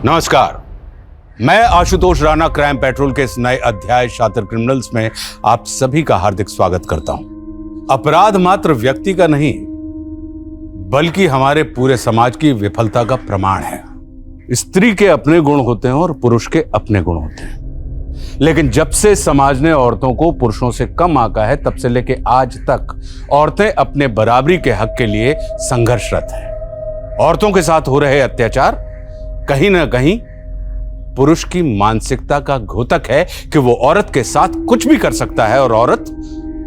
नमस्कार, मैं Ashutosh Rana crime petrol के इस नए अध्याय शातिर क्रिमिनल्स में आप सभी का हार्दिक स्वागत करता हूं। अपराध मात्र व्यक्ति का नहीं बल्कि हमारे पूरे समाज की विफलता का प्रमाण है। स्त्री के अपने गुण होते हैं और पुरुष के अपने गुण होते हैं, लेकिन जब से समाज ने औरतों को पुरुषों से कम आंका है तब से लेकर आज तक औरतें अपने बराबरी के हक के लिए संघर्षरत हैं। औरतों के साथ हो रहे अत्याचार कहीं ना कहीं पुरुष की मानसिकता का घोतक है कि वो औरत के साथ कुछ भी कर सकता है और औरत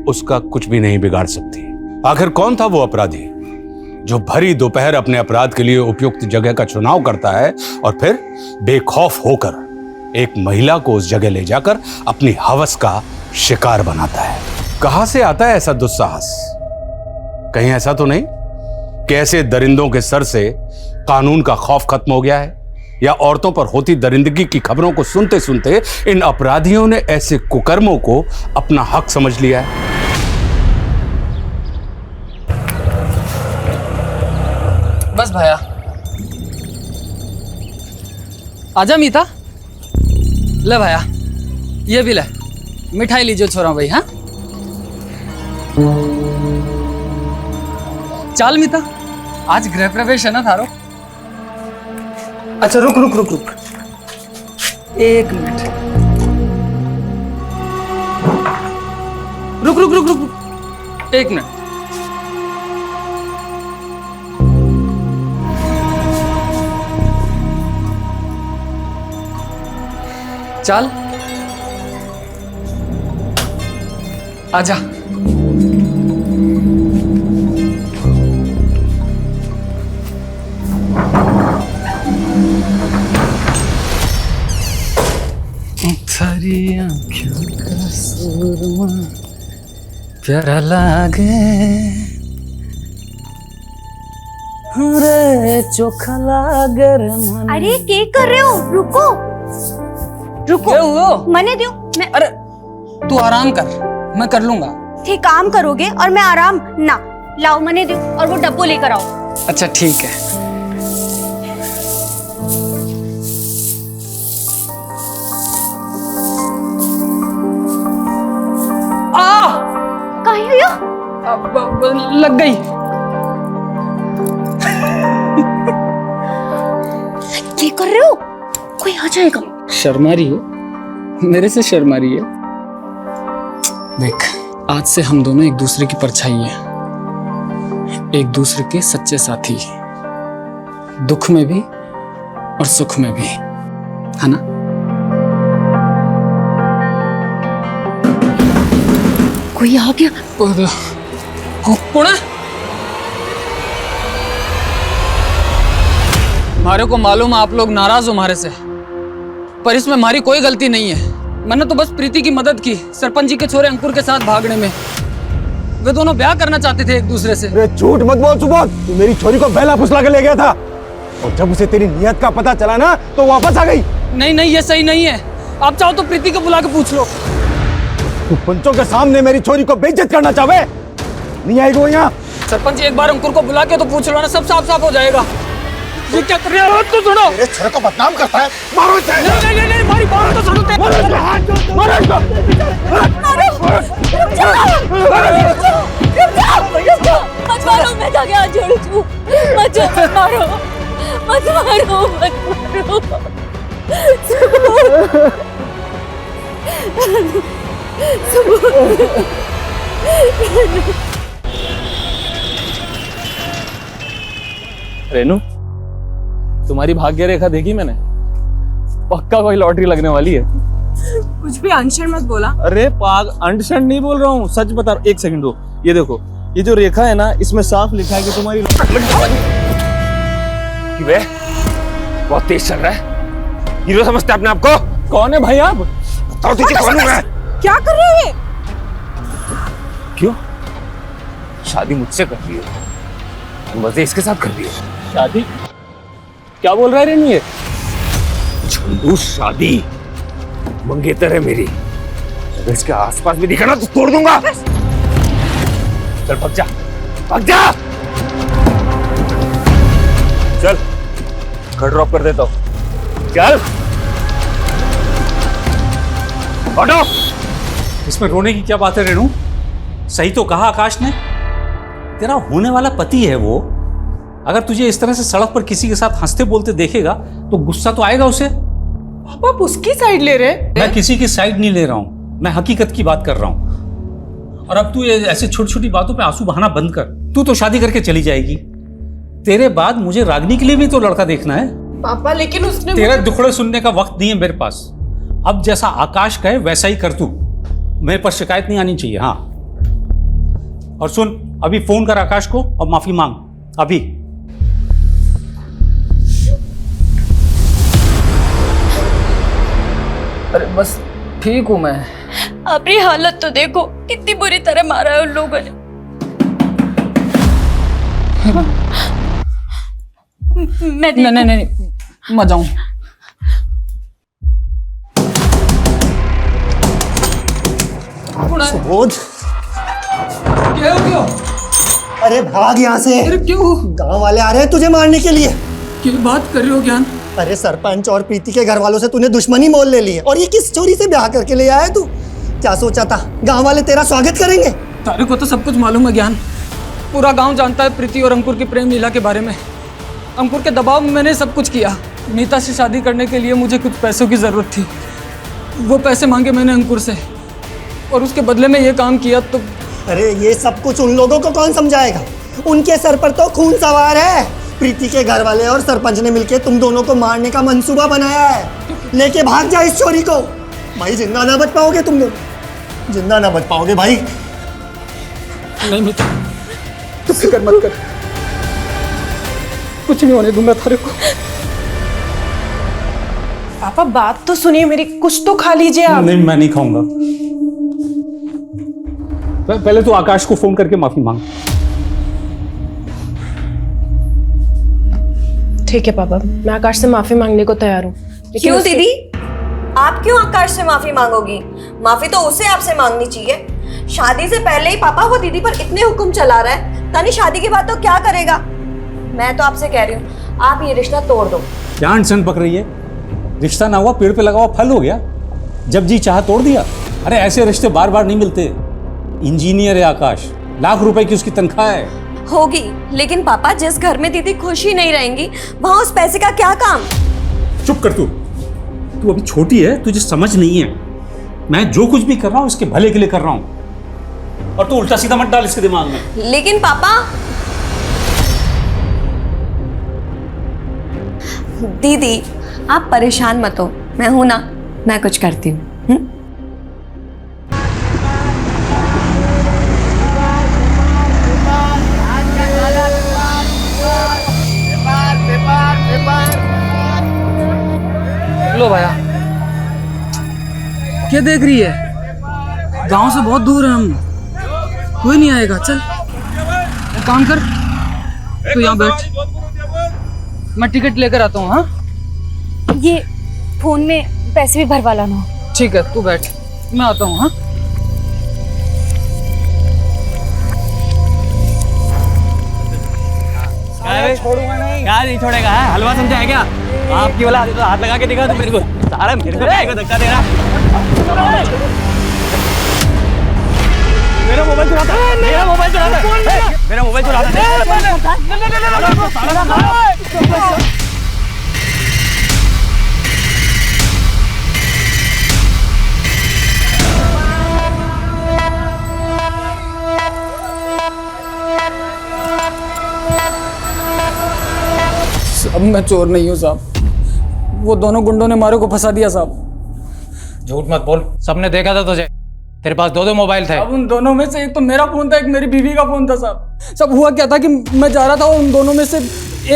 उसका कुछ भी नहीं बिगाड़ सकती। आखिर कौन था वो अपराधी जो भरी दोपहर अपने अपराध के लिए उपयुक्त जगह का चुनाव करता है और फिर बेखौफ होकर एक महिला को उस जगह ले जाकर अपनी हवस का शिकार बनाता है? कहां से आता है ऐसा दुस्साहस? कहीं ऐसा तो नहीं कि ऐसे दरिंदों के सर से कानून का खौफ खत्म हो गया है, या औरतों पर होती दरिंदगी की खबरों को सुनते सुनते इन अपराधियों ने ऐसे कुकर्मों को अपना हक समझ लिया है? बस भैया, आजा मीता। ले भैया, ये भी ले, मिठाई लीजिए छोरा भाई। हाँ चल मीता, आज गृह प्रवेश है ना थारो। अच्छा रुक रुक रुक रुक, एक मिनट, रुक रुक रुक रुक रुक, एक मिनट। चल आजा। थारी आँखों का सुरमा प्यारा लागे, रे चोखा लागे रे मन। अरे क्या कर रहे हो? रुको रुको, मने दो। मैं अरे तू आराम कर, मैं कर लूंगा। ठीक काम करोगे और मैं आराम ना। लाओ मने दो और वो डब्बो लेकर आओ। अच्छा ठीक है। कहीं हुई हो? अब लग गई। क्या कर रहे हो? कोई आ जाएगा। शर्मा रही है, मेरे से शर्मा रही है। देख, आज से हम दोनों एक दूसरे की परछाई हैं, एक दूसरे के सच्चे साथी, दुख में भी और सुख में भी, है ना? कोई आ गया। कौन है? हमारे को मालूम है आप लोग नाराज हो हमारे से, पर इसमें हमारी कोई गलती नहीं है। मैंने तो बस प्रीति की मदद की, सरपंच जी के छोरे अंकुर के साथ भागने में। वे दोनों ब्याह करना चाहते थे एक दूसरे से। अरे झूठ मत बोल सुबोध, तू मेरी छोरी को बहला फुसला के ले गया था और जब उसे तेरी नियत का पता चला ना तो वापस आ गई। नहीं नहीं, ये सही नहीं है। आप चाहो तो प्रीति को बुला के पूछ लो। तू पंचों के सामने मेरी छोरी को बेइज्जत करना चाहे? नहीं आएगी वो यहाँ। सरपंच जी, एक बार अंकुर को बुला के तो पूछ लो ना, सब साफ साफ हो जाएगा। ये क्या कर रहे हो? तो सुनो, मेरे छोरे को बदनाम करता है। मारो इसे। नहीं नहीं नहीं, हमारी बात तो सुनो। मारो इसको, हाथ जोड़ दो। मारो इसको। मत मारो, मैं जाके हाथ जोड़ू तू। मत मारो, मत मारो, मत मारो। रेनू, तुम्हारी भाग्य रेखा देखी मैंने, पक्का कोई लॉटरी लगने वाली है। कुछ भी अनशन मत बोला। अरे पाग, अंडशन नहीं बोल रहा हूँ, सच बता रहा हूँ। एक सेकंड दो, ये देखो, ये जो रेखा है ना, इसमें साफ लिखा है कि तुम्हारी वे बहुत तेज चल रहा है। हीरो समझते अपने आप को? कौन है भाई आप? बताओ तुझे कौन हूं मैं? क्या कर रहे हैं? क्यों? शादी मुझसे कर रही हो, मजे इसके साथ कर रही हो। शादी? क्या बोल रहा है रेनू ये? झंडू शादी मंगेतर है मेरी, अगर इसके आसपास भी दिखा ना तो तोड़ दूंगा। चल भाग जा, भाग जा। चल घर ड्रॉप कर देता हूँ, चल हटो। इसमें रोने की क्या बात है रेणु? सही तो कहा आकाश ने, तेरा होने वाला पति है वो। अगर तुझे इस तरह से सड़क पर किसी के साथ हंसते बोलते देखेगा तो गुस्सा तो आएगा उसे। पापा आप उसकी साइड ले रहे? मैं किसी की साइड नहीं ले रहा हूं, मैं हकीकत की बात कर रहा हूं। और अब तू ये ऐसे छोटी छोटी बातों पे आंसू बहाना बंद कर। तू तो शादी करके चली जाएगी, तेरे बाद मुझे रागनी के लिए भी तो लड़का देखना है। पापा लेकिन उसने तेरा दुखड़े सुनने का वक्त नहीं है मेरे पास। अब जैसा आकाश कहे वैसा ही कर तू, मेरे पर शिकायत नहीं आनी चाहिए। हाँ, और सुन, अभी फोन कर आकाश को और माफी मांग अभी। अरे बस ठीक हूँ मैं। अपनी हालत तो देखो, कितनी बुरी तरह मारा है उन लोगों ने। मैं नहीं नहीं नहीं, मैं जाऊँ। सुबोध, क्या हो गया? अरे भाग यहाँ से। अरे क्यों? गांव वाले आ रहे हैं तुझे मारने के लिए। क्या बात कर रहे हो ज्ञान? अरे सरपंच और प्रीति के घर वालों से तूने दुश्मनी मोल ले ली है। और ये किस चोरी से ब्याह करके ले आया तू? क्या सोचा था गांव वाले तेरा स्वागत करेंगे? तारे को तो सब कुछ मालूम है ज्ञान। पूरा गांव जानता है प्रीति और अंकुर की प्रेम लीला के बारे में। अंकुर के दबाव में मैंने सब कुछ किया। नीता से शादी करने के लिए मुझे कुछ पैसों की ज़रूरत थी। वो पैसे मांगे मैंने अंकुर से और उसके बदले में ये काम किया। तो अरे ये सब कुछ उन लोगों को कौन समझाएगा? उनके सर पर तो खून सवार है। प्रीति के घर वाले और सरपंच ने मिलकर तुम दोनों को मारने का मंसूबा बनाया है। लेके भाग जा इस चोरी को। भाई जिंदा ना बच पाओगे तुम लोग, जिंदा ना बच पाओगे भाई। नहीं मित्र, तू फिक्र मत कर, कुछ नहीं होने दूंगा तारे को। पापा बात तो सुनिए मेरी, कुछ तो खा लीजिए आप। नहीं, मैं नहीं खाऊंगा। पहले तो आकाश को फोन करके माफी मांग। ठीक है पापा, मैं आकाश से माफी मांगने को तैयार हूँ। क्यों दीदी, आप क्यों आकाश से माफी मांगोगी? माफी तो उसे आपसे मांगनी चाहिए। शादी से पहले ही पापा वो दीदी पर इतने हुक्म चला रहा है, तानी शादी के बाद तो क्या करेगा? मैं तो आपसे कह रही हूँ, आप ये रिश्ता तोड़ दो। क्या अड़चन पक रही है? रिश्ता ना हुआ, पेड़ पे लगा हुआ फल हो गया। जब जी चाह तोड़ दिया। अरे ऐसे रिश्ते बार बार नहीं मिलते। इंजीनियर है आकाश, लाख रुपए की उसकी तनख्वाह है। होगी, लेकिन पापा जिस घर में दीदी खुशी नहीं रहेंगी वहां उस पैसे का क्या काम? चुप कर तू अभी छोटी है, तुझे समझ नहीं है। मैं जो कुछ भी कर रहा हूं इसके भले के लिए कर रहा हूं, और तू उल्टा सीधा मत डाल इसके दिमाग में। लेकिन पापा, दीदी आप परेशान मत हो, मैं हूं ना, मैं कुछ करती हूँ। लो भैया, क्या देख रही है? गांव से बहुत दूर है हम, कोई नहीं आएगा। चल एक काम कर, तू यहाँ बैठ, मैं टिकट लेकर आता हूँ। हाँ, ये फोन में पैसे भी भरवा लाना। ठीक है, तू बैठ, मैं आता हूँ। हाँ, छोड़ूंगा नहीं। क्या नहीं छोड़ेगा है? हलवा समझा है क्या? आपकी वाला तो हाथ लगा के दिखा तो मेरे को सारा मेरे को धक्का दे रहा। मेरा मोबाइल चुराता है, मेरा मोबाइल चुराता है, मेरा मोबाइल चुराता है। अब मैं चोर नहीं हूँ साहब, वो दोनों गुंडों ने मारे को फंसा दिया साहब। झूठ मत बोल, सबने देखा था तुझे, तेरे पास दो मोबाइल थे। अब उन दोनों में से एक तो मेरा फोन था, एक मेरी बीवी का फोन था साहब। सब हुआ क्या था कि मैं जा रहा था और उन दोनों में से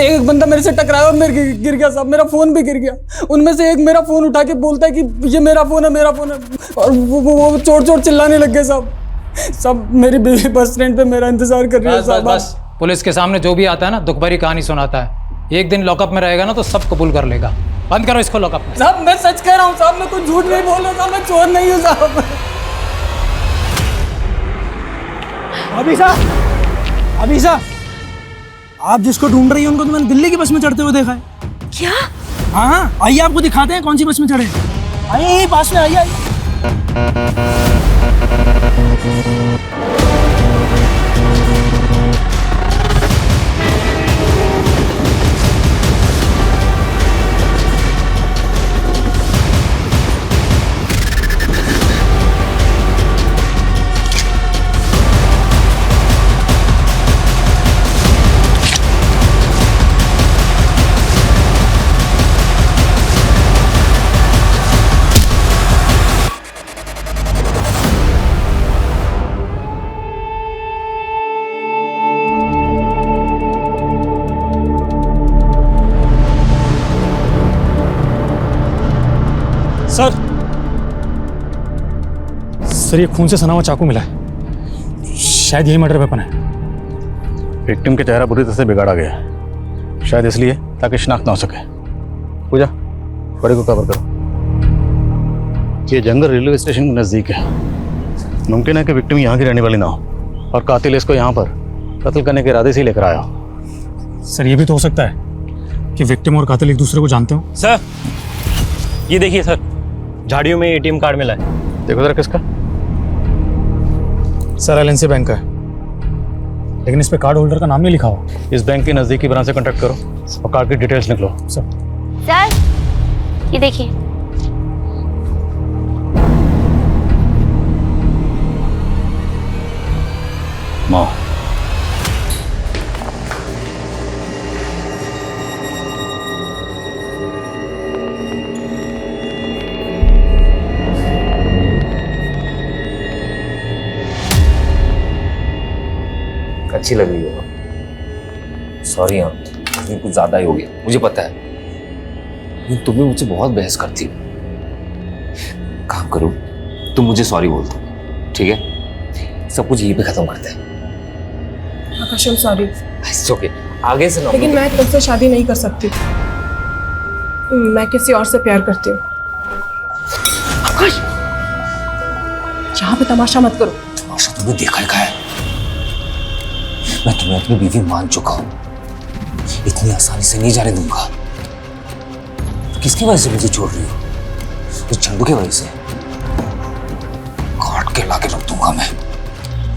एक बंदा मेरे से टकराया और मेरे गिर गया साहब, मेरा फोन भी गिर गया। उनमें से एक मेरा फोन उठा के बोलता है कि ये मेरा फोन है, मेरा फोन है, और वो चोर चोर चिल्लाने लग गए साहब। सब मेरी बीवी बस स्टैंड पे मेरा इंतजार कर रही है साहब। बस पुलिस के सामने जो भी आता है ना दुख भरी कहानी सुनाता है। एक दिन लॉकअप में रहेगा ना तो सब कबूल कर लेगा। बंद करो इसको लॉकअप में। साहब मैं सच कह रहा हूँ साहब, मैं कुछ झूठ नहीं बोल रहा साहब, मैं चोर नहीं हूँ साहब। अभी साहब, आप जिसको ढूंढ रही हैं उनको तो मैंने दिल्ली की बस में चढ़ते हुए देखा है। क्या? हाँ आइए आपको दिखाते हैं कौन सी बस में चढ़े। आइए पास में आइए। सर ये खून से सना हुआ चाकू मिला है, शायद यही मर्डर वेपन है। विक्टिम का चेहरा बुरी तरह से बिगाड़ा गया है, शायद इसलिए ताकि शिनाख्त ना हो सके। पूजा, बड़े को कवर करो। ये जंगल रेलवे स्टेशन के नज़दीक है। मुमकिन है कि विक्टिम यहाँ की रहने वाली ना हो और कातिल इसको यहाँ पर कत्ल करने के इरादे से ही लेकर आया हो। सर ये भी तो हो सकता है कि विक्टिम और कातिल एक दूसरे को जानते हो। सर ये देखिए सर, झाड़ियों में एटीएम कार्ड मिला है। देखो जरा किसका। सर एलएनसी बैंक का है, लेकिन इस पे कार्ड होल्डर का नाम नहीं लिखा हो। इस बैंक की नज़दीकी ब्रांच से कांटेक्ट करो और कार्ड की डिटेल्स निकलो। सर ये देखिए। माँ, अच्छी लग रही हो। सॉरी हाँ, अभी कुछ ज्यादा ही हो गया, मुझे पता है। लेकिन तुम भी मुझसे बहुत बहस करती हो। काम करो, तुम मुझे सॉरी बोल दो, ठीक है? सब कुछ यहीं पे खत्म करते हैं। आकाश सॉरी, इट्स ओके, आगे से ना। लेकिन मैं तुमसे शादी नहीं कर सकती। मैं किसी और से प्यार करती हूँ। आकाश, यहाँ पे तमाशा मत करो। तमाशा तुमने देखा ही है। मैं तुम्हें अपनी बीवी मान चुका हूं, इतनी आसानी से नहीं जाने दूंगा। किसकी वजह से मुझे छोड़ रही हो? इस चंदू की वजह से। काट के लाके रख दूंगा मैं।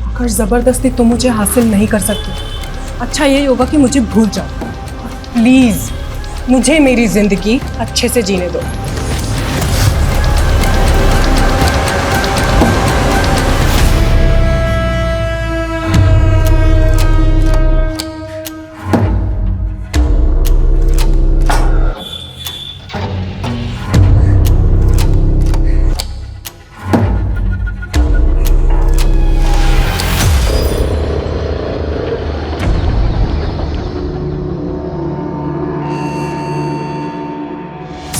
आकाश, जबरदस्ती तुम मुझे हासिल नहीं कर सकते। अच्छा यही होगा कि मुझे भूल जाओ। प्लीज मुझे मेरी जिंदगी अच्छे से जीने दो।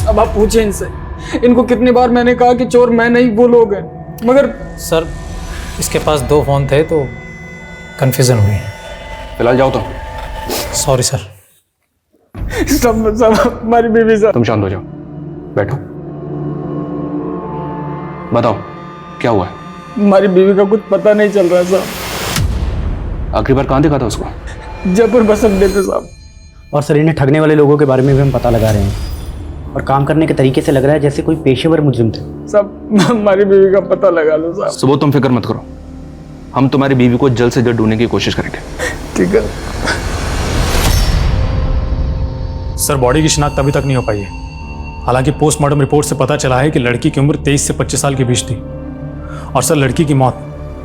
अब आप पूछे इनसे, इनको कितनी बार मैंने कहा कि चोर मैं नहीं, वो लोग हैं, मगर सर इसके पास 2 फोन थे तो कंफ्यूजन हुई। फिलहाल जाओ तो। Sorry sir. सब हमारी बीवी साहब। तुम शांत हो जाओ, बैठो, बताओ क्या हुआ है? हमारी बीवी का कुछ पता नहीं चल रहा है साहब। आखिरी बार कहाँ देखा था उसको? जयपुर बस अड्डे पे साहब। और सर इन्हें ठगने वाले लोगों के बारे में भी हम पता लगा रहे हैं और काम करने के तरीके से लग रहा है जैसे कोई पेशेवर मुजरिम थे। सब हमारी बीवी का पता लगा लो साहब। सुबह तुम फिक्र मत करो, हम तुम्हारी बीवी को जल्द से जल्द ढूंढने की कोशिश करेंगे। ठीक है सर। बॉडी की शिनाख्त अभी तक नहीं हो पाई है। हालांकि पोस्टमार्टम रिपोर्ट से पता चला है कि लड़की की उम्र 23 से 25 साल के बीच थी। और सर लड़की की मौत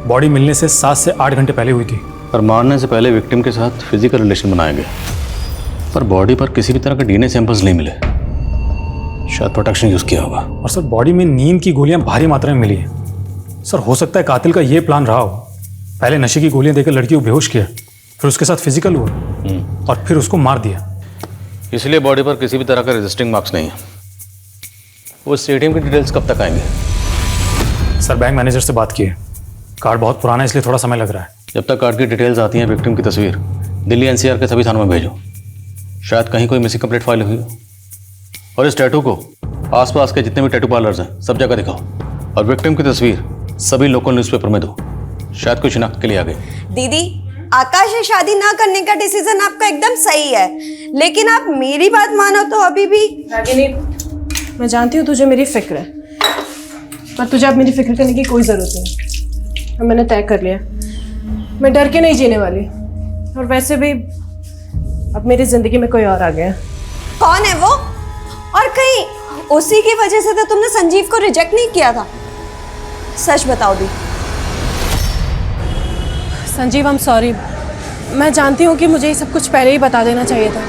बॉडी मिलने से 7 से 8 घंटे पहले हुई थी। और मारने से पहले विक्टिम के साथ फिजिकल रिलेशन बनाया गया, पर बॉडी पर किसी भी तरह का डीएनए सैंपल्स नहीं मिले। शायद प्रोटेक्शन यूज किया होगा। और सर बॉडी में नींद की गोलियां भारी मात्रा में मिली है। सर हो सकता है कातिल का ये प्लान रहा हो, पहले नशे की गोलियां देकर लड़की को बेहोश किया, फिर उसके साथ फिजिकल हुआ और फिर उसको मार दिया। इसलिए बॉडी पर किसी भी तरह का रजिस्टिंग मार्क्स नहीं है। वो स्टेडियम की डिटेल्स कब तक आएंगे? सर बैंक मैनेजर से बात की है, कार्ड बहुत पुराना है इसलिए थोड़ा समय लग रहा है। जब तक कार्ड की डिटेल्स आती हैं, विक्टिम की तस्वीर दिल्ली एनसीआर के सभी थानों में भेजो। शायद कहीं कोई मिसिंग कंप्लेंट फाइल हुई हो। और इस टैटू को आसपास के जितने भी टैटू पार्लर्स हैं सब जगह दिखाओ। और विक्टिम की तस्वीर सभी लोकल न्यूज़पेपर में दो, शायद कोई शिनाख्त के लिए आ गए। दीदी आकाश से शादी ना करने का डिसीजन आपका एकदम सही है, लेकिन आप मेरी बात मानो तो अभी भी। रागिनी, मैं जानती हूँ तुझे मेरी फिक्र है, पर तुझे अब मेरी फिक्र करने की कोई ज़रूरत नहीं। अब मैंने तय कर लिया, मैं डर के नहीं जीने वाली। और वैसे भी अब मेरी ज़िंदगी में कोई और आ गया। कौन है वो? और कहीं उसी की वजह से तो तुमने संजीव को रिजेक्ट नहीं किया था? सच बताओ दी। Sanjeev, I am sorry. मैं जानती हूँ कि मुझे ये सब कुछ पहले ही बता देना चाहिए था,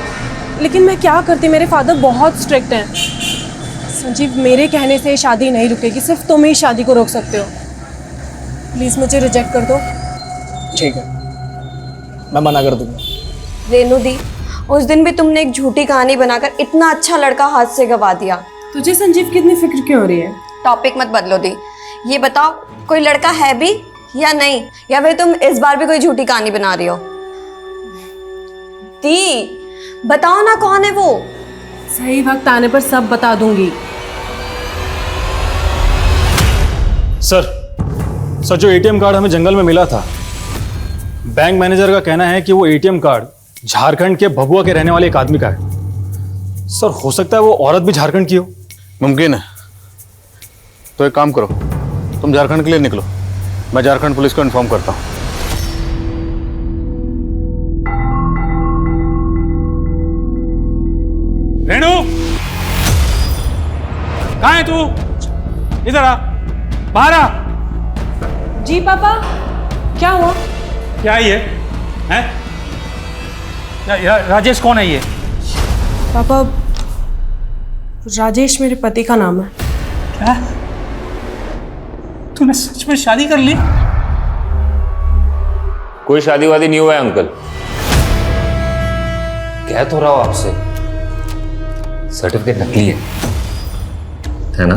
लेकिन मैं क्या करती, मेरे फादर बहुत स्ट्रिक्ट हैं। संजीव, मेरे कहने से शादी नहीं रुकेगी, सिर्फ तुम ही शादी को रोक सकते हो। प्लीज़ मुझे रिजेक्ट कर दो। ठीक है, मैं मना कर दूंगा। रेनू दी, उस दिन भी तुमने एक झूठी कहानी बनाकर इतना अच्छा लड़का हाथ से गवा दिया। तुझे संजीव की इतनी फिक्र क्यों हो रही है? टॉपिक मत बदलो दी। ये बताओ, कोई लड़का है भी या नहीं, या फिर तुम इस बार भी कोई झूठी कहानी बना रही हो? दी बताओ ना, कौन है वो? सही वक्त आने पर सब बता दूंगी। सर जो एटीएम कार्ड हमें जंगल में मिला था, बैंक मैनेजर का कहना है कि वो एटीएम कार्ड झारखंड के भभुआ के रहने वाले एक आदमी का है। सर, हो सकता है वो औरत भी झारखंड की हो। मुमकिन है। तो एक काम करो, तुम झारखंड के लिए निकलो, मैं झारखंड पुलिस को इन्फॉर्म करता हूँ। रेणु, कहाँ है तू? इधर आ, बाहर आ। जी पापा, क्या हुआ? क्या है ये? हैं? राजेश कौन है ये? पापा, राजेश मेरे पति का नाम है। क्या? तूने सच में शादी कर ली? कोई शादी वादी नहीं हुआ है अंकल। कह तो रहा हूं आपसे, सर्टिफिकेट नकली है ना?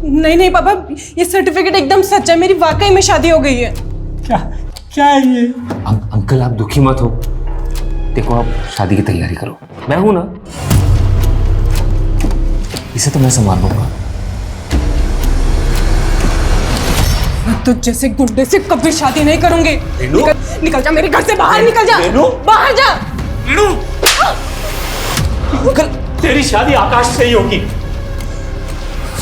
नहीं पापा, ये सर्टिफिकेट एकदम सच है, मेरी वाकई में शादी हो गई है। क्या है ये? अंकल आप दुखी मत हो, देखो आप शादी की तैयारी करो, मैं हूं ना, इसे तो मैं संभाल लूंगा। तुझ जैसे गुंडे से कभी शादी नहीं करूंगी। निकल जा मेरे घर से बाहर, निकल जा बाहर जा। अंकल, तेरी शादी आकाश से ही होगी।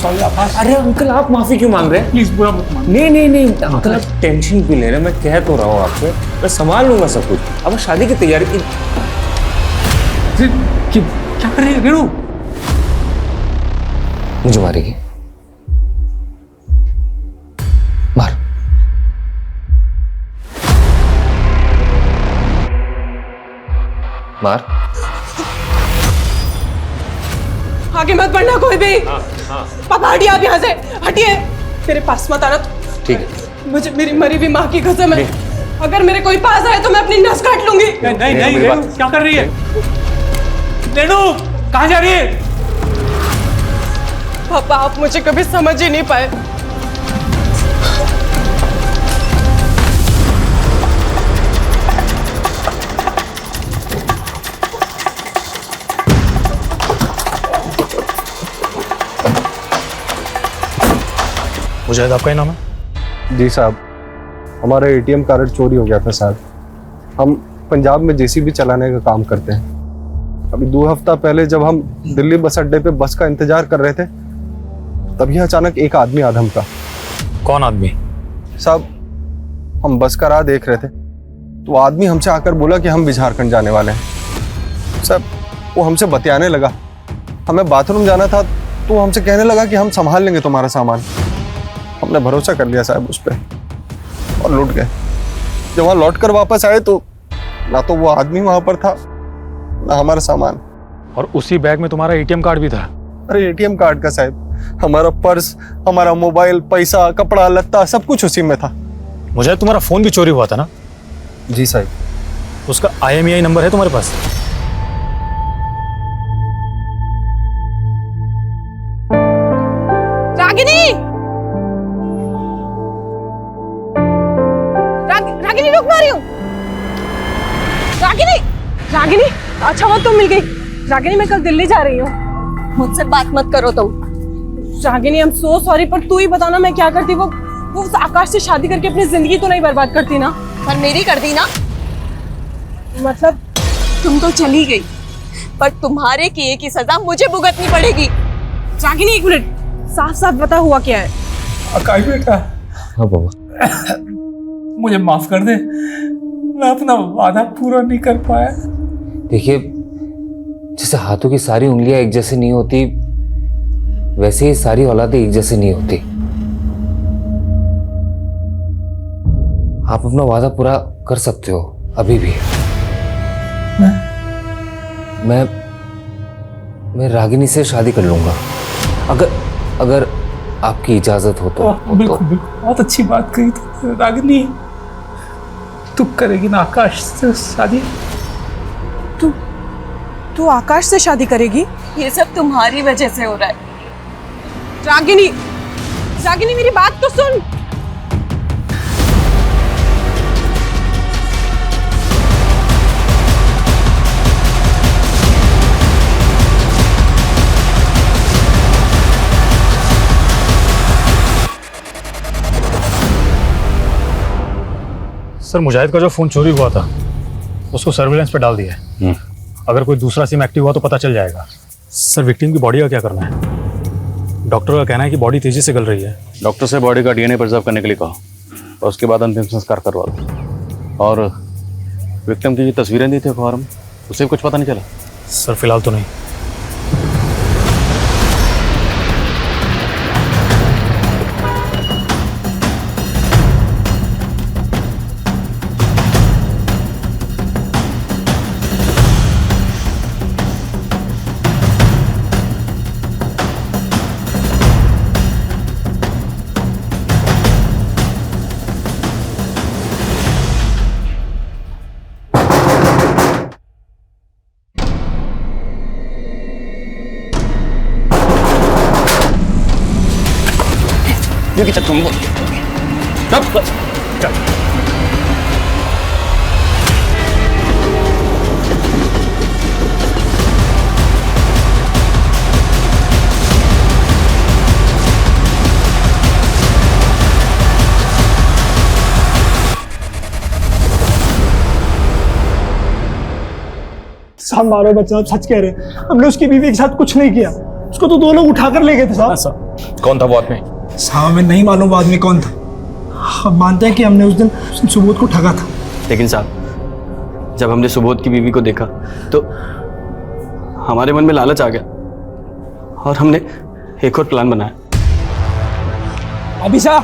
सॉरी आकाश। अरे अंकल, आप माफी क्यों मांग रहे हैं? प्लीज बुरा मत मान। नहीं अंकल, आप टेंशन क्यों ले रहे हैं? मैं कह तो रहा हूँ आपसे, मैं संभाल लूंगा सब कुछ। अब शादी की तैयारी की। क्या कर रही है रेणु? मुझे मारेगी? मार। मार। आगे मत बढ़ना कोई भी। पापा हटिए, आप यहाँ से हटिए, मेरे पास मत आना। ठीक है। मुझे मेरी मरी हुई माँ की कसम है, अगर मेरे कोई पास आए तो मैं अपनी नस काट लूंगी। नहीं रेणु, क्या कर रही है? रेणु, कहाँ जा रही है? पापा, आप मुझे कभी समझ ही नहीं पाए। मुजाहिद, आपका ही नाम है? जी साहब, हमारा एटीएम कार्ड चोरी हो गया था साहब। हम पंजाब में जेसीबी चलाने का काम करते हैं। अभी 2 हफ्ता पहले जब हम दिल्ली बस अड्डे पे बस का इंतजार कर रहे थे, तभी अचानक एक आदमी आ धमका। कौन आदमी? साहब, हम बस का राह देख रहे थे, तो आदमी हमसे आकर बोला कि हम भी झारखंड जाने वाले हैं। साहब, वो हमसे बतियाने लगा। हमें बाथरूम जाना था, तो वो हमसे कहने लगा कि हम संभाल लेंगे तुम्हारा सामान। हमने भरोसा कर लिया साहब उस पर, और लौट गए। जब वहाँ लौट कर वापस आए तो ना तो वो आदमी वहां पर था, ना हमारा सामान। और उसी बैग में तुम्हारा एटीएम कार्ड भी था? अरे एटीएम कार्ड का साहब, हमारा पर्स, हमारा मोबाइल, पैसा, कपड़ा लत्ता सब कुछ उसी में था। मुझे तुम्हारा फोन भी चोरी हुआ था ना? जी साहब। उसका IMEI नंबर है तुम्हारे पास? रागिनी, रागिनी रुक, ना रही हूँ। रागिनी, अच्छा हुआ तुम मिल गई। रागिनी, मैं कल दिल्ली जा रही हूँ। मुझसे बात मत करो तुम। Ragini, I am so sorry, पर तू ही बताना मैं क्या करती। वो उस आकाश से शादी करके अपनी जिंदगी तो नहीं बर्बाद करती ना? पर मेरी कर दी ना। मतलब तुम तो चली गई, पर तुम्हारे किए की सजा मुझे भुगतनी पड़ेगी। रागिनी, एक मिनट, साफ साफ बता हुआ क्या है? आकाश बेटा, हाँ बाबा, मुझे माफ कर दे, मैं अपना वादा पूरा नहीं कर पाया। देखिए, जैसे हाथों की सारी उंगलियां एक जैसी नहीं होती, वैसे ही सारी औलादें एक जैसी नहीं होती। आप अपना वादा पूरा कर सकते हो अभी भी। मैं रागिनी से शादी कर लूंगा, अगर आपकी इजाजत हो तो। बिल्कुल बिल्कुल, बहुत अच्छी बात कही तो। रागिनी, तू करेगी ना आकाश से शादी? तू आकाश से शादी करेगी? ये सब तुम्हारी वजह से हो रहा है। रागिनी, रागिनी मेरी बात तो सुन। सर, मुजाहिद का जो फ़ोन चोरी हुआ था उसको सर्विलेंस पे डाल दिया है। अगर कोई दूसरा सिम एक्टिव हुआ तो पता चल जाएगा। सर, विक्टिम की बॉडी का क्या करना है? डॉक्टर का कहना है कि बॉडी तेजी से गल रही है। डॉक्टर से बॉडी का डीएनए प्रिजर्व करने के लिए कहो और उसके बाद अंतिम संस्कार करवा दो। और विक्टिम की जो तस्वीरें दी थी अखबार में, उससे कुछ पता नहीं चला? सर, फिलहाल तो नहीं। क्योंकि चल तुम साहब मारो बच्चा, आप सच कह रहे हैं। हमने उसकी बीवी के साथ कुछ नहीं किया, उसको तो 2 लोग उठाकर ले गए थे साहब। कौन था वो आदमी? साहब हमें नहीं मालूम वो आदमी कौन था। हम मानते हैं कि हमने उस दिन सुबोध को ठगा था। लेकिन साहब, जब हमने सुबोध की बीवी को देखा तो हमारे मन में लालच आ गया और हमने एक और प्लान बनाया। अभी साहब,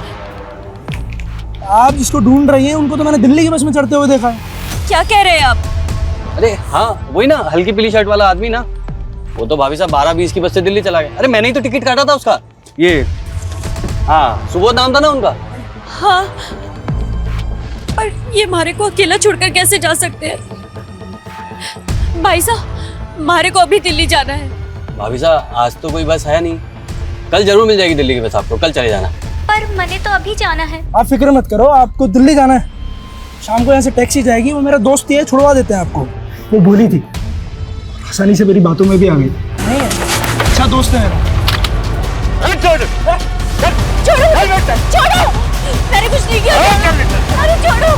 आप जिसको ढूंढ रही हैं उनको तो मैंने दिल्ली की बस में चढ़ते हुए देखा है। क्या कह रहे हैं आप? अरे हाँ, वही ना हल्की पीली शर्ट वाला आदमी ना, वो तो भाभी साहब 12:20 की बस से दिल्ली चला गया। अरे मैंने ही तो टिकट काटा था उसका। ये हाँ, सुबोध नाम था ना उनका। हाँ, पर ये मारे को अकेला छोड़कर कैसे जा सकते हैं? भाई साहब, मारे को अभी दिल्ली जाना है। भाभी साहब, आज तो कोई बस है नहीं, कल जरूर मिल जाएगी दिल्ली की बस आपको, कल चले जाना। पर मैंने तो अभी जाना है। आप फिक्र मत करो, आपको दिल्ली जाना है। शाम को यहाँ से टैक्सी जाएगी, वो मेरा दोस्त ही है, छुड़वा देते हैं आपको। वो बोली थी, आसानी से मेरी बातों में भी आ गई। नहीं है, अच्छा दोस्त है मेरा। छोड़ो, छोड़ो, मैंने कुछ नहीं किया। अरे छोड़ो।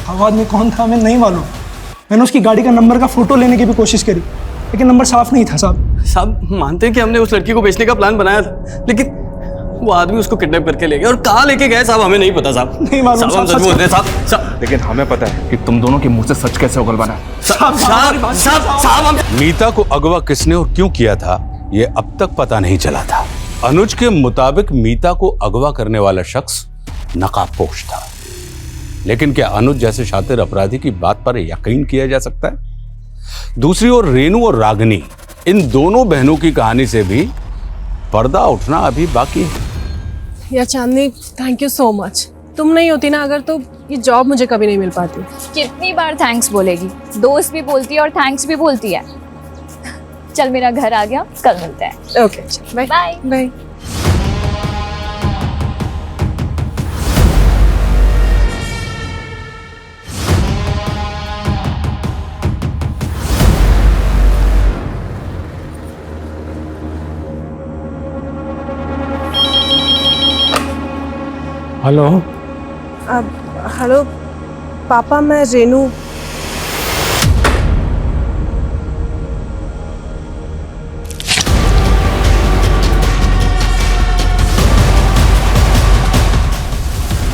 वो आदमी कौन था हमें नहीं मालूम। मैंने उसकी गाड़ी का नंबर का फोटो लेने की भी कोशिश करी, लेकिन नंबर साफ नहीं था साहब। साहब मानते हैं कि हमने उस लड़की को बेचने का प्लान बनाया था, लेकिन वो आदमी उसको किडनैप करके ले गया। और कहाँ लेके गए साहब हमें नहीं पता साहब। नहीं मालूम साहब, हम सच बोल रहे हैं साहब। लेकिन हमें पता है कि तुम दोनों के मुंह से सच कैसे उगलवाना है। साहब मीता को अगवा किसने और क्यों किया था, यह अब तक पता नहीं चला था। अनुज के मुताबिक मीता को अगवा करने वाला शख्स नकाबपोश था, लेकिन क्या अनुज जैसे शातिर अपराधी की बात पर यकीन किया जा सकता है? दूसरी ओर रेनू और रागिनी, इन दोनों बहनों की कहानी से भी पर्दा उठना अभी बाकी है। या चांदनी, थैंक यू सो मच। तुम नहीं होती ना अगर, तो ये जॉब मुझे कभी नहीं मिल पाती। कितनी बार थैंक्स बोलेगी? दोस्त भी बोलती है और थैंक्स भी बोलती है। चल, मेरा घर आ गया, कल मिलते हैं। Okay, bye bye bye. Hello. अब हेलो, पापा मैं रेनू।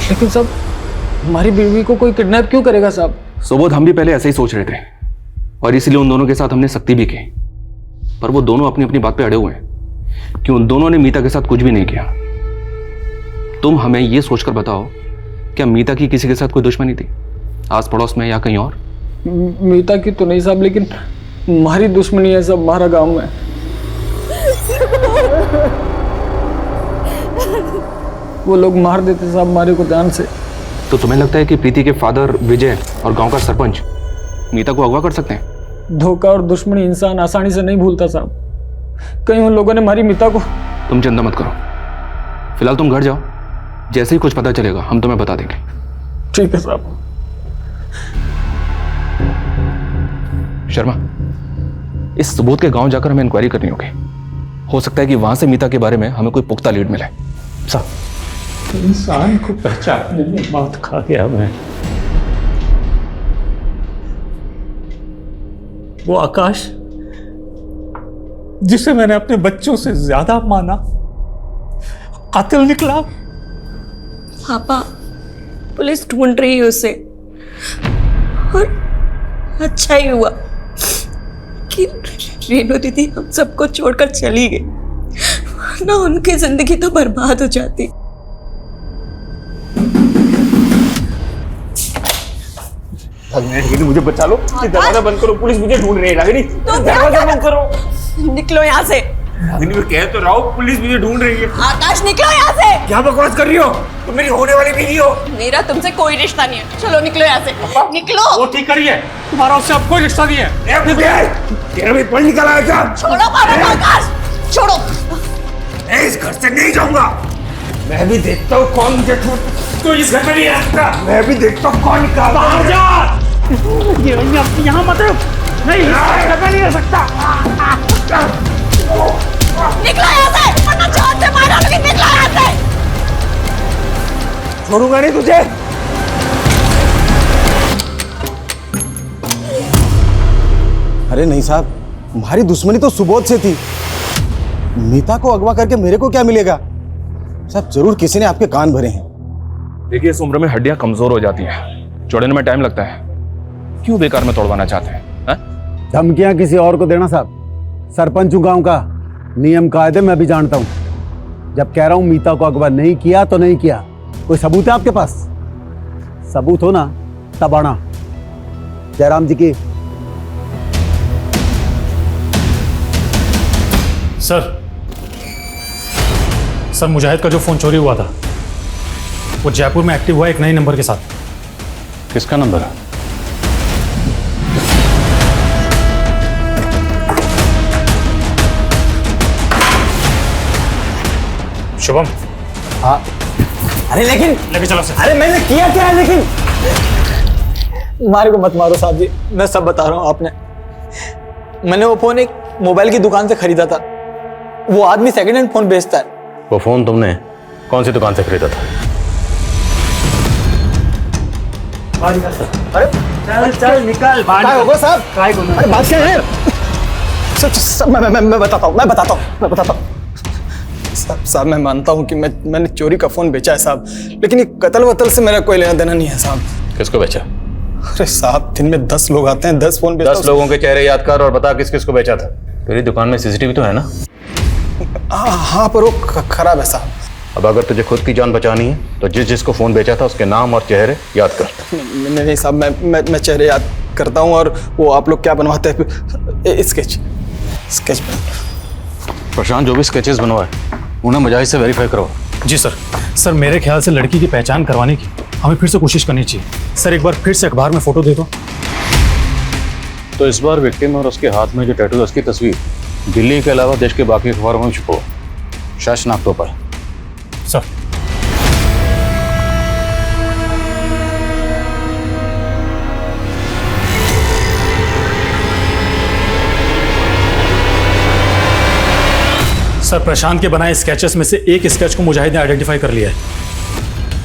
लेकिन साहब हमारी बीवी को कोई किडनैप क्यों करेगा साहब? सुबोध, हम भी पहले ऐसे ही सोच रहे थे और इसीलिए उन दोनों के साथ हमने सख्ती भी की, पर वो दोनों अपनी अपनी बात पे अड़े हुए हैं कि उन दोनों ने मीता के साथ कुछ भी नहीं किया। तुम हमें ये सोचकर बताओ, क्या मीता की किसी के साथ कोई दुश्मनी थी, आस पड़ोस में या कहीं और? मीता की तो नहीं साहब, लेकिन हमारी दुश्मनी है सब हमारा गांव में। वो लोग मार देते साहब हमारे को जान से। तो तुम्हें लगता है कि प्रीति के फादर विजय और गांव का सरपंच मीता को अगवा कर सकते हैं? धोखा और दुश्मनी इंसान आसानी से नहीं भूलता साहब। कहीं उन लोगों ने हमारी मीता को। तुम चिंता मत करो, फिलहाल तुम घर जाओ, जैसे ही कुछ पता चलेगा हम तुम्हें बता देंगे। ठीक है साहब। शर्मा, इस सुबोध के गांव जाकर हमें इंक्वायरी करनी होगी। हो सकता है कि वहां से मीता के बारे में हमें कोई पुख्ता लीड मिले। साहब, इंसान को पहचानने में मात खा गया मैं। वो आकाश जिसे मैंने अपने बच्चों से ज्यादा माना, कातिल निकला। पापा, पुलिस ढूंढ रही है उसे, और अच्छा ही हुआ कि रेणु दीदी हम सबको छोड़कर चली गई, वरना उनकी जिंदगी तो बर्बाद हो जाती। मुझे बचा लो, दरवाजा बंद करो, पुलिस मुझे ढूंढ रही है। रागिनी, दरवाजा बंद करो। निकलो यहाँ से। रागिनी, मैं कह तो रहा हूँ, पुलिस मुझे ढूंढ रही है। आकाश, निकलो यहाँ से। क्या बकवास कर रही हो? तुम मेरी होने वाली बीवी हो। मेरा तुमसे कोई रिश्ता नहीं है, चलो निकलो यहाँ से। निकलो। वो ठीक करिए, तुम्हारा उससे अब कोई रिश्ता नहीं है। तेरा भी पढ़ निकला है क्या? छोड़ो पापा को, आकाश छोड़ो। मैं इस घर से नहीं जाऊंगा। मैं भी देखता हूँ कौन मुझे तो इस घर में नहीं रखता। मैं भी देखता हूँ कौन निकाल। बाहर जा, यहाँ मत रुक। नहीं, घर में नहीं रह सकता। निकलो यहाँ से, वरना जान से मार डालूंगी। निकलो यहाँ से। छोड़ूंगा नहीं तुझे। अरे नहीं साहब, हमारी दुश्मनी तो सुबोध से थी। मीता को अगवा करके मेरे को क्या मिलेगा? साहब जरूर किसी ने आपके कान भरे हैं। देखिए, इस उम्र में हड्डियां कमजोर हो जाती हैं, जोड़ने में टाइम लगता है। क्यों बेकार में तोड़वाना चाहते हैं? धमकियां किसी और को देना साहब। सरपंच हूं गांव का, नियम कायदे मैं भी जानता हूं। जब कह रहा हूं मीता को अगवा नहीं किया तो नहीं किया। कोई सबूत है आपके पास? सबूत हो ना तब आना। जयराम जी की। सर मुजाहिद का जो फोन चोरी हुआ था वो जयपुर में एक्टिव हुआ एक नए नंबर के साथ। किसका नंबर है? शुभम। हाँ। अरे लेकिन लेके चलो सर। अरे मैंने किया क्या है? लेकिन मारे को मत मारो साहब जी, मैं सब बता रहा हूँ। आपने मैंने वो फोन एक मोबाइल की दुकान से खरीदा था। वो आदमी सेकंड हैंड फोन बेचता है। वो फोन तुमने कौन सी दुकान से खरीदा था? अरे चल निकल। क्या होगा साहब? अरे बात क्या है? मैं बताता हूँ। साहब मैं मानता हूँ कि मैंने चोरी का फोन बेचा है साहब, लेकिन ये कत्ल वतल से मेरा कोई लेना देना नहीं है साहब। किसको बेचा? अरे साहब, दिन में 10 लोग आते हैं, 10 फोन बेचता हूं। 10 लोगों के चेहरे याद कर और बता किस किस को बेचा था। तेरी दुकान में सीसीटीवी तो है ना? हाँ, पर वो खराब है साहब। अब अगर तुझे खुद की जान बचानी है तो जिसको फोन बेचा था उसके नाम और चेहरे याद कर। नहीं साहब, मैं चेहरे याद करता हूँ। और वो आप लोग क्या बनवाते हैं? स्केच प्रशांत, जो भी स्केचेस बनवाए उन्हें मुजाहिद से वेरीफाई करो। जी सर मेरे ख्याल से लड़की की पहचान करवाने की हमें फिर से कोशिश करनी चाहिए। सर एक बार फिर से अखबार में फोटो दे दो। तो इस बार विक्टिम और उसके हाथ में जो टैटू है उसकी तस्वीर दिल्ली के अलावा देश के बाकी अखबारों में छुपो, शायद शनाख्त हो पाए। सर सर प्रशांत के बनाए स्केचेस में से एक स्केच को मुजाहिद ने आइडेंटिफाई कर लिया है।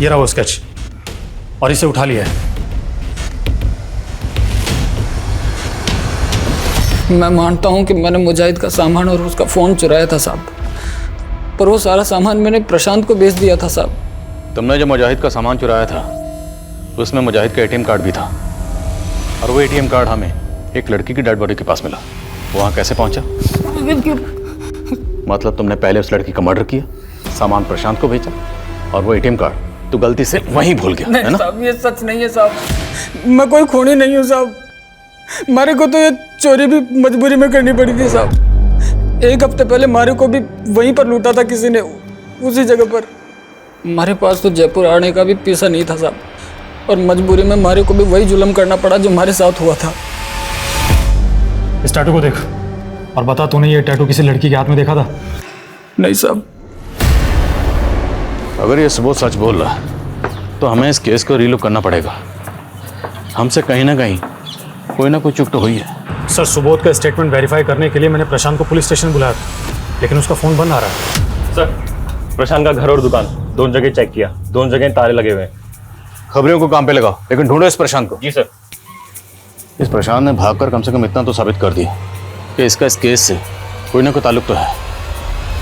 ये रहा वो स्केच और इसे उठा लिया है। मैं मानता हूँ कि मैंने मुजाहिद का सामान और उसका फ़ोन चुराया था साहब, पर वो सारा सामान मैंने प्रशांत को बेच दिया था साहब। तुमने जो मुजाहिद का सामान चुराया था उसमें मुजाहिद का एटीएम कार्ड भी था, और वो एटीएम कार्ड हमें एक लड़की की डेड बॉडी के पास मिला। वहाँ कैसे पहुँचा? मतलब तुमने पहले उस लड़की का मर्डर किया, सामान प्रशांत को भेजा, और वो एटीएम कार्ड तो गलती से वहीं भूल गया, है ना? साहब ये सच नहीं है साहब, मैं कोई खूनी नहीं हूँ साहब। मारे को तो ये चोरी भी मजबूरी में करनी पड़ी थी साहब। 1 हफ्ते पहले मारे को भी वहीं पर लूटा था किसी ने, उसी जगह पर। हमारे पास तो जयपुर आने का भी पैसा नहीं था साहब, और मजबूरी में मारे को भी वही जुल्म करना पड़ा जो हमारे साथ हुआ था। इस टैटू को देख और बता, तूने ये टैटू किसी लड़की के हाथ में देखा था? नहीं साहब। अगर ये सबूत सच बोल रहा है तो हमें इस केस को रीलुक करना पड़ेगा। हमसे कहीं ना कहीं कोई ना कोई चूक तो हुई है। सर, सुबोध का स्टेटमेंट वेरीफाई करने के लिए मैंने प्रशांत को पुलिस स्टेशन बुलाया था, लेकिन उसका फ़ोन बंद आ रहा है। सर, प्रशांत का घर और दुकान दोनों जगह चेक किया, दोनों जगह ताले लगे हुए हैं। खबरियों को काम पे लगाओ, लेकिन ढूंढो इस प्रशांत को। जी सर। इस प्रशांत ने भागकर कम से कम इतना तो साबित कर दिया कि इसका इस केस से कोई ना कोई ताल्लुक तो है।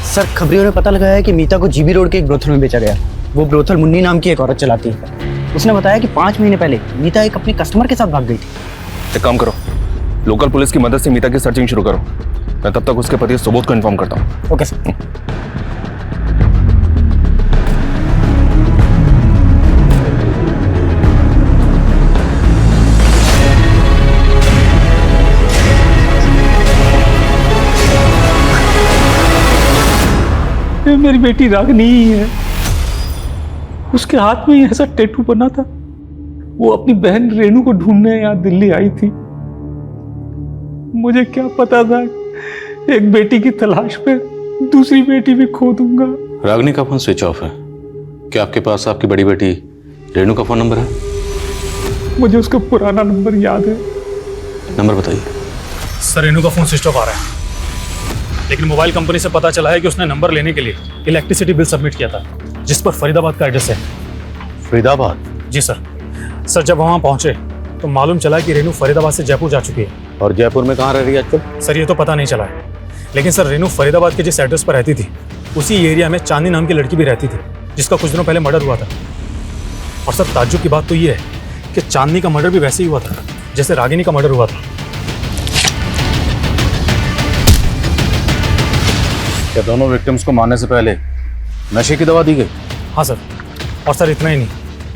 सर, खबरियों ने पता लगाया कि मीता को जीबी रोड के एक ब्रोथल में बेचा गया। वो ब्रोथल मुन्नी नाम की एक औरत चलाती है। उसने बताया कि 5 महीने पहले मीता एक अपने कस्टमर के साथ भाग गई थी। एक काम करो, लोकल पुलिस की मदद से मीता की सर्चिंग शुरू करो। मैं तब तक उसके पति सुबोध को इन्फॉर्म करता हूँ। Okay sir. मेरी बेटी रागनी ही है, उसके हाथ में ऐसा टैटू बना था। वो अपनी बहन रेनू को ढूंढने यहाँ दिल्ली आई थी। मुझे क्या पता था एक बेटी की तलाश पे दूसरी बेटी भी खो दूंगा। रागनी का फोन स्विच ऑफ है। क्या आपके पास आपकी बड़ी बेटी रेनू का फोन नंबर है? मुझे उसका पुराना नंबर याद है। नंबर बताइए। सर, रेनू का फ़ोन स्विच ऑफ आ रहा है, लेकिन मोबाइल कंपनी से पता चला है कि उसने नंबर लेने के लिए इलेक्ट्रिसिटी बिल सबमिट किया था, जिस पर फरीदाबाद का एड्रेस है। फरीदाबाद? जी सर। सर, जब वहाँ पहुँचे तो मालूम चला कि रेनू फरीदाबाद से जयपुर जा चुकी है। और जयपुर में कहाँ रह रही है आजकल? सर, ये तो पता नहीं चला है, लेकिन सर रेनू फरीदाबाद के जिस एड्रेस पर रहती थी उसी एरिया में चांदनी नाम की लड़की भी रहती थी, जिसका कुछ दिनों पहले मर्डर हुआ था। और सर, ताज्जुब की बात तो ये है कि चांदनी का मर्डर भी वैसे ही हुआ था जैसे रागिनी का मर्डर हुआ था। क्या दोनों विक्टिम्स को मारने से पहले नशे की दवा दी गई? हाँ सर। और सर, इतना ही नहीं,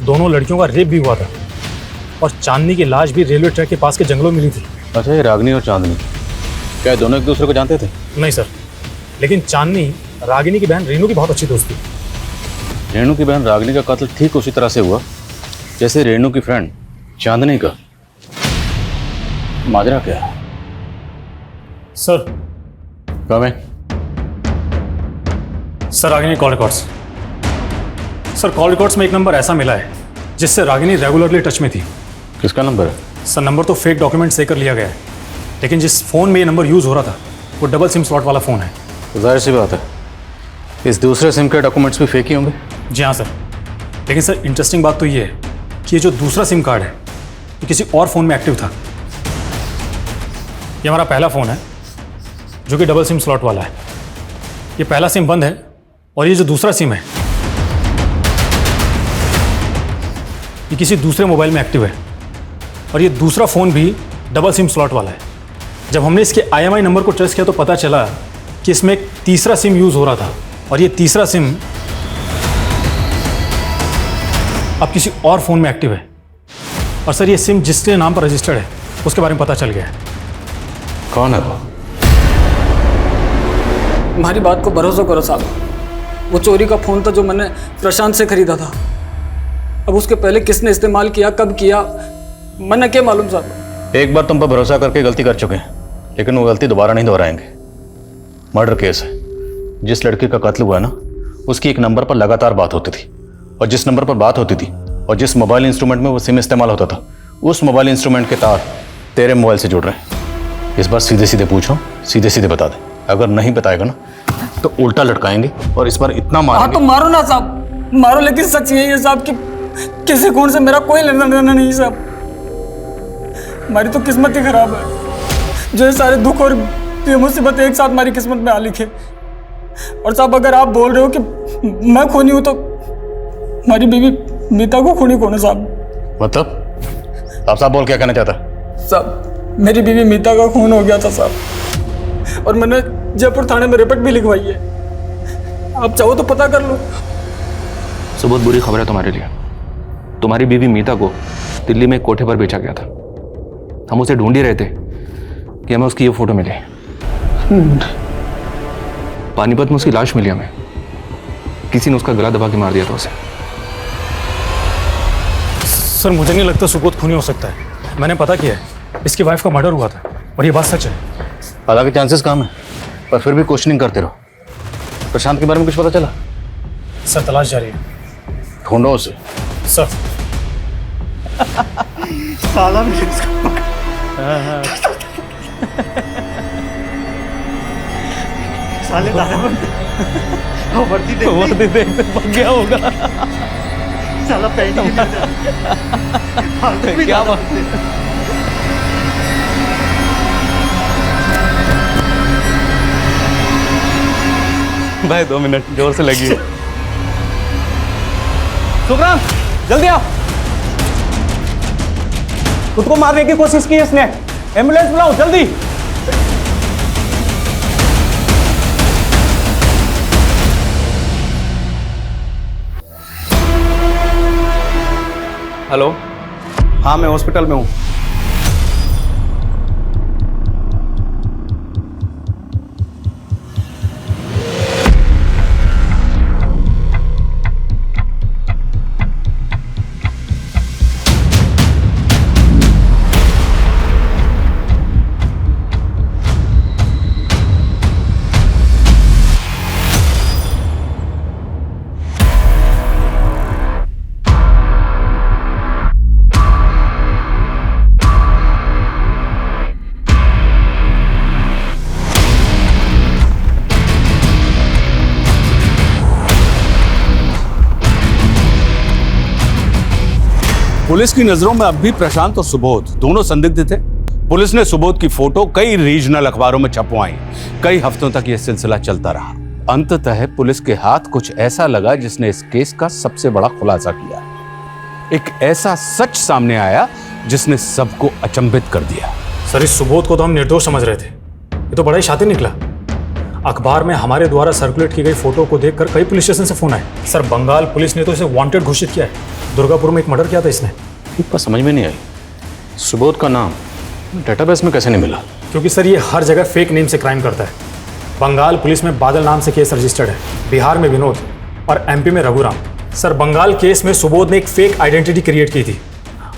दोनों लड़कियों का रेप भी हुआ था, और चांदनी की लाश भी रेलवे ट्रैक के पास के जंगलों में मिली थी। अच्छा, ये रागिनी और चांदनी क्या दोनों एक दूसरे को जानते थे? नहीं सर, लेकिन चांदनी रागिनी की बहन रेनू की बहुत अच्छी दोस्त थी। रेनू की बहन रागिनी का कत्ल ठीक उसी तरह से हुआ जैसे रेनू की फ्रेंड चांदनी का। माजरा क्या है? सर, कम है sir, Ragini call records. Sir, call records में एक नंबर ऐसा मिला है जिससे रागिनी रेगुलरली टच में थी। किसका नंबर है? सर, नंबर तो फेक डॉक्यूमेंट से कर लिया गया है, लेकिन जिस फ़ोन में ये नंबर यूज़ हो रहा था वो डबल सिम स्लॉट वाला फ़ोन है। तो जाहिर सी बात है इस दूसरे सिम के डॉक्यूमेंट्स भी फेक ही होंगे। जी हाँ सर, लेकिन सर इंटरेस्टिंग बात तो ये है कि ये जो दूसरा सिम कार्ड है ये किसी और फ़ोन में एक्टिव था। ये हमारा पहला फ़ोन है जो कि डबल सिम स्लॉट वाला है। ये पहला सिम बंद है, और ये जो दूसरा सिम है ये किसी दूसरे मोबाइल में एक्टिव है, और ये दूसरा फ़ोन भी डबल सिम स्लॉट वाला है। जब हमने इसके IMI नंबर को ट्रेस किया तो पता चला कि इसमें एक तीसरा सिम यूज़ हो रहा था, और ये तीसरा सिम अब किसी और फ़ोन में एक्टिव है। और सर, ये सिम जिसके नाम पर रजिस्टर्ड है उसके बारे में पता चल गया है। कौन है वो? हमारी बात को भरोसा करो साहब, वो चोरी का फ़ोन था जो मैंने प्रशांत से खरीदा था। अब उसके पहले किसने इस्तेमाल किया, कब किया, मैंने क्या मालूम साहब। एक बार तुम पर भरोसा करके गलती कर चुके हैं, लेकिन वो गलती दोबारा नहीं दोहराएंगे। मर्डर केस है। जिस लड़की का कत्ल हुआ है ना, उसकी एक नंबर पर लगातार बात होती थी, और जिस नंबर पर बात होती थी और जिस मोबाइल इंस्ट्रूमेंट में वो सिम इस्तेमाल होता था, उस मोबाइल इंस्ट्रूमेंट के तार तेरे मोबाइल से जुड़ रहे हैं। इस बार सीधे सीधे पूछो, सीधे सीधे बता दे। अगर नहीं बताएगा ना तो उल्टा लटकाएंगे, और इस बार इतना मारेंगे। हाँ तो मारो ना साहब, मारो, लेकिन सच यही है साहब कि किसी खून से मेरा कोई लेना देना नहीं साहब। हमारी तो किस्मत ही खराब है। जो ये सारे दुख और ये मुसीबत एक साथ हमारी किस्मत में आ लिखे। और साहब अगर आप बोल रहे हो कि मैं खूनी हूं तो हमारी बीवी मीता को खूनी कौन है साहब? मतलब आप साहब बोल क्या कहना चाहता? साहब मेरी बीवी मीता का खून हो गया था साहब, और मैंने जयपुर थाने में रिपोर्ट भी लिखवाई है, आप चाहो तो पता कर लो। तो बहुत बुरी खबर है तुम्हारे लिए। तुम्हारी बीवी मीता को दिल्ली में एक कोठे पर बेचा गया था। हम उसे ढूंढ ही रहे थे कि हमें उसकी ये फोटो मिली। पानीपत में उसकी लाश मिली हमें। किसी ने उसका गला दबा के मार दिया था उसे। सर मुझे नहीं लगता सुबोध खूनी हो सकता है। मैंने पता किया है, इसकी वाइफ का मर्डर हुआ था और ये बात सच है। हालांकि चांसेस कम है, पर फिर भी क्वेश्चनिंग करते रहो। प्रशांत के बारे में कुछ पता चला? सर तलाश जारी है। ढूंढो उसे। सर साला भी इसको साले वर्दी देख पक गया होगा। साला पेंटिंग क्या बात। भाई 2 मिनट जोर से लगी। सुखराम जल्दी आओ। खुद को मारने की कोशिश की इसने। एम्बुलेंस बुलाओ जल्दी। हेलो, हाँ मैं हॉस्पिटल में हूँ। पुलिस की नजरों में अब भी प्रशांत और सुबोध दोनों संदिग्ध थे। पुलिस ने सुबोध की फोटो कई रीजनल अखबारों में छपवाई। कई हफ्तों तक यह सिलसिला चलता रहा। अंततः पुलिस के हाथ कुछ ऐसा लगा जिसने इस केस का सबसे बड़ा खुलासा किया। एक ऐसा सच सामने आया जिसने सबको अचंभित कर दिया। सर इस सुबोध को तो हम निर्दोष समझ रहे थे, ये तो बड़ा ही शातिर निकला। अखबार में हमारे द्वारा सर्कुलेट की गई फोटो को देखकर कई पुलिस स्टेशन से फोन आए। सर बंगाल पुलिस ने तो इसे वांटेड घोषित किया है। दुर्गापुर में एक मर्डर किया था इसने। एक बात समझ में नहीं आई, सुबोध का नाम डेटाबेस में कैसे नहीं मिला? क्योंकि सर ये हर जगह फेक नेम से क्राइम करता है। बंगाल पुलिस में बादल नाम से केस रजिस्टर्ड है, बिहार में विनोद और एमपी में रघुराम। सर बंगाल केस में सुबोध ने एक फेक आइडेंटिटी क्रिएट की थी।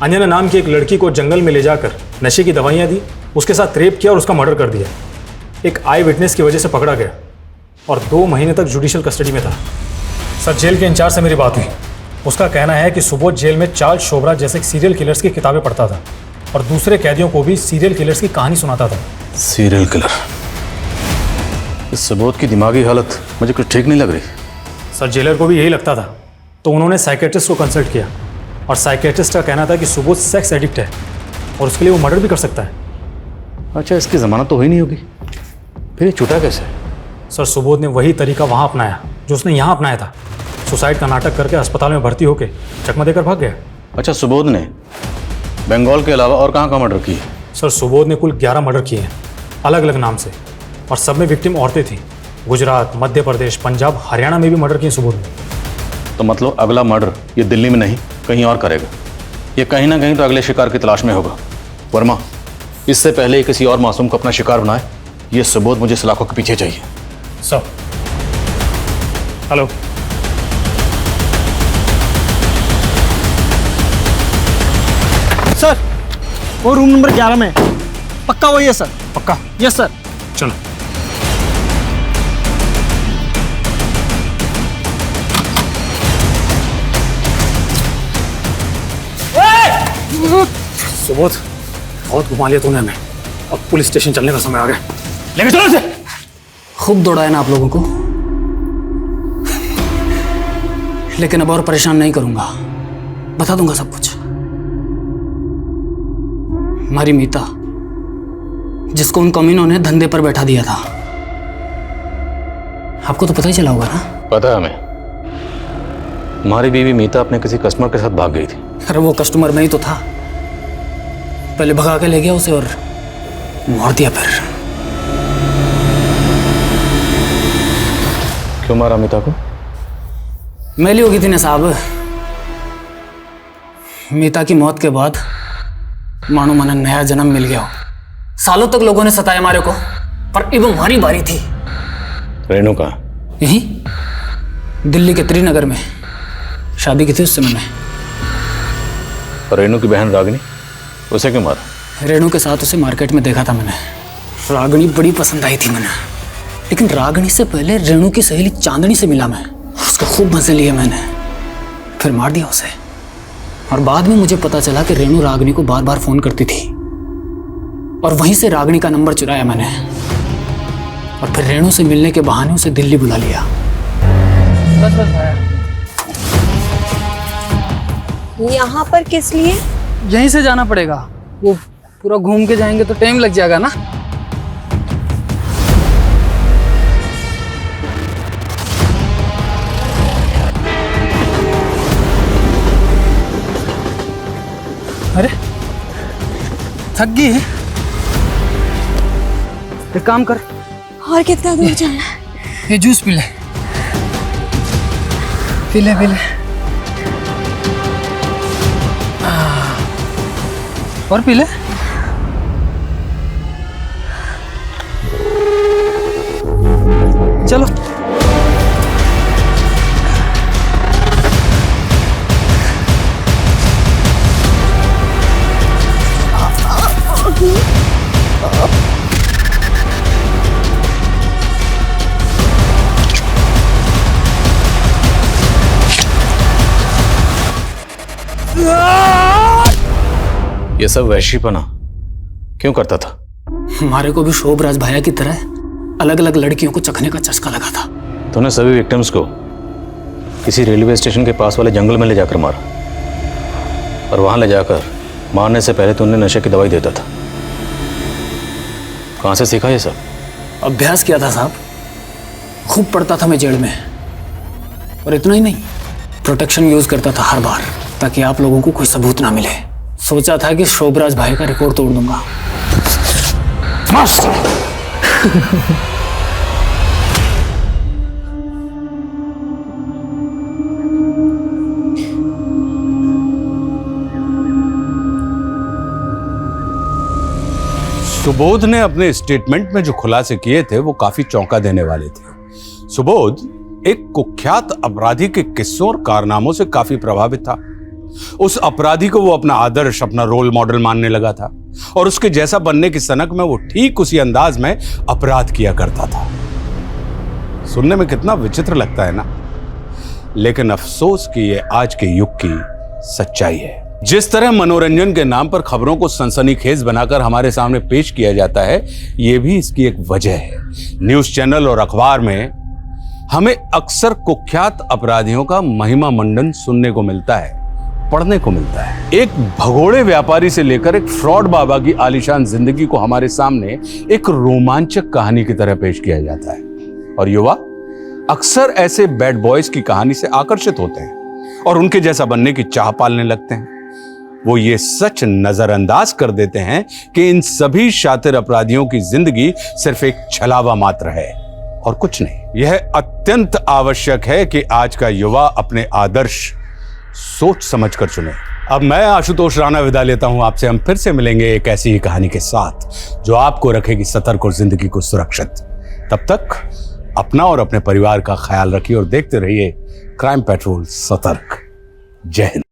अंजना नाम की एक लड़की को जंगल में ले जाकर नशे की दवाइयाँ दी, उसके साथ रेप किया और उसका मर्डर कर दिया। एक आई विटनेस की वजह से पकड़ा गया और 2 महीने तक जुडिशियल कस्टडी में था। सर जेल के इंचार्ज से मेरी बात हुई। उसका कहना है कि सुबोध जेल में चार्ल्स शोभरा जैसे सीरियल किलर्स की किताबें पढ़ता था और दूसरे कैदियों को भी सीरियल किलर्स की कहानी सुनाता था। Serial killer? इस सुबोध की दिमागी हालत मुझे कुछ ठीक नहीं लग रही। सर जेलर को भी यही लगता था, तो उन्होंने साइकेट्रिस्ट को कंसल्ट किया और साइकेट्रिस्ट का कहना था कि सुबोध सेक्स एडिक्ट है और उसके लिए वो मर्डर भी कर सकता है। अच्छा, इसकी जमानत तो हुई नहीं होगी, फिर ये छूटा कैसे? सर सुबोध ने वही तरीका वहाँ अपनाया जो उसने यहाँ अपनाया था। सुसाइड का नाटक करके अस्पताल में भर्ती होकर चकमा देकर भाग गया। अच्छा, सुबोध ने बंगाल के अलावा और कहाँ मर्डर किए? सर सुबोध ने कुल 11 मर्डर किए हैं अलग अलग नाम से, और सब में विक्टिम औरतें थीं। गुजरात, मध्य प्रदेश, पंजाब, हरियाणा में भी मर्डर किए सुबोध ने। तो मतलब अगला मर्डर ये दिल्ली में नहीं कहीं और करेगा। ये कहीं ना कहीं तो अगले शिकार की तलाश में होगा। वर्मा, इससे पहले किसी और मासूम को अपना शिकार बनाए, ये सुबोध मुझे सलाखों के पीछे चाहिए। सर हेलो, सर वो रूम नंबर 11 में पक्का वही है सर? पक्का? Yes sir. चलो। सुबोध बहुत घुमा लिया तूने हमें, अब पुलिस स्टेशन चलने का समय आ गया। लेके चलो इसे। खूब दौड़ाया ना आप लोगों को, लेकिन अब और परेशान नहीं करूंगा। बता दूंगा सब कुछ। हमारी मीता जिसको उन कमीनों ने धंधे पर बैठा दिया था। आपको तो पता ही चला होगा ना? पता है हमें। हमारी बीवी मीता अपने किसी कस्टमर के साथ भाग गई थी। अरे वो कस्टमर में ही तो था। पहले भगा के ले गया उसे और मार दिया। फिर क्यों मारा मीता को? मैली होगी थी ना साहब। मीता की मौत के बाद मानो मन नया जन्म मिल गया हो। सालों तक लोगों ने सताया हमारे को, पर अब हमारी बारी थी। रेणु कहाँ? यही दिल्ली के त्रिनगर में शादी की थी उससे मैंने। और रेणु की बहन रागिनी, उसे क्यों मारा? रेणु के साथ उसे मार्केट में देखा था मैंने। रागिनी बड़ी पसंद आई थी मैंने, लेकिन रागिनी से पहले रेणु की सहेली चांदनी से मिला मैं। उसके खूब मजे लिए मैंने, फिर मार दिया उसे। और बाद में मुझे पता चला कि रेणु रागिनी को बार बार फोन करती थी, और वहीं से रागिनी का नंबर चुराया मैंने, और फिर रेणु से मिलने के बहाने उसे दिल्ली बुला लिया। बस बस भाया। यहाँ पर किस लिए? यहीं से जाना पड़ेगा। वो पूरा घूम के जाएंगे तो टाइम लग जाएगा ना। अरे थक गई है? एक काम कर, और कितना दूर जाना है? ये जूस पी ले। पी ले पी ले। और पी ले। चलो ये सब वैश्यपना क्यों करता था? हमारे को भी शोभराज भैया की तरह अलग अलग लड़कियों को चखने का चस्का लगा था। तूने सभी विक्टिम्स को किसी रेलवे स्टेशन के पास वाले जंगल में ले जाकर मारा, और वहां ले जाकर मारने से पहले तूने नशे की दवाई देता था। कहां से सीखा ये सब? अभ्यास किया था साहब, खूब पढ़ता था मैं जेल में। और इतना ही नहीं, प्रोटेक्शन यूज करता था हर बार, ताकि आप लोगों को कोई सबूत ना मिले। सोचा था कि शोभराज भाई का रिकॉर्ड तोड़ दूंगा। मस्त। सुबोध ने अपने स्टेटमेंट में जो खुलासे किए थे वो काफी चौंका देने वाले थे। सुबोध एक कुख्यात अपराधी के किस्सों और कारनामों से काफी प्रभावित था। उस अपराधी को वो अपना आदर्श, अपना रोल मॉडल मानने लगा था, और उसके जैसा बनने की सनक में वो ठीक उसी अंदाज में अपराध किया करता था। सुनने में कितना विचित्र लगता है ना, लेकिन अफसोस कि ये आज के युग की सच्चाई है। जिस तरह मनोरंजन के नाम पर खबरों को सनसनीखेज बनाकर हमारे सामने पेश किया जाता है, ये भी इसकी एक वजह है। न्यूज चैनल और अखबार में हमें अक्सर कुख्यात अपराधियों का महिमा मंडन सुनने को मिलता है, पढ़ने को मिलता है। एक भगोड़े व्यापारी से लेकर एक फ्रॉड बाबा की आलीशान जिंदगी को हमारे सामने एक रोमांचक कहानी की तरह पेश किया जाता है, और युवा अक्सर ऐसे बैड बॉयज की कहानी से आकर्षित होते हैं और उनके जैसा बनने की चाह पालने लगते हैं। वो ये सच नजरअंदाज कर देते हैं कि इन सभी शातिर अपराधियों की जिंदगी सिर्फ एक छलावा मात्र है और कुछ नहीं। यह अत्यंत आवश्यक है कि आज का युवा अपने आदर्श सोच समझ कर चुने। अब मैं आशुतोष राणा विदा लेता हूं आपसे। हम फिर से मिलेंगे एक ऐसी ही कहानी के साथ जो आपको रखेगी सतर्क और जिंदगी को सुरक्षित। तब तक अपना और अपने परिवार का ख्याल रखिए और देखते रहिए क्राइम पेट्रोल सतर्क। जय हिंद।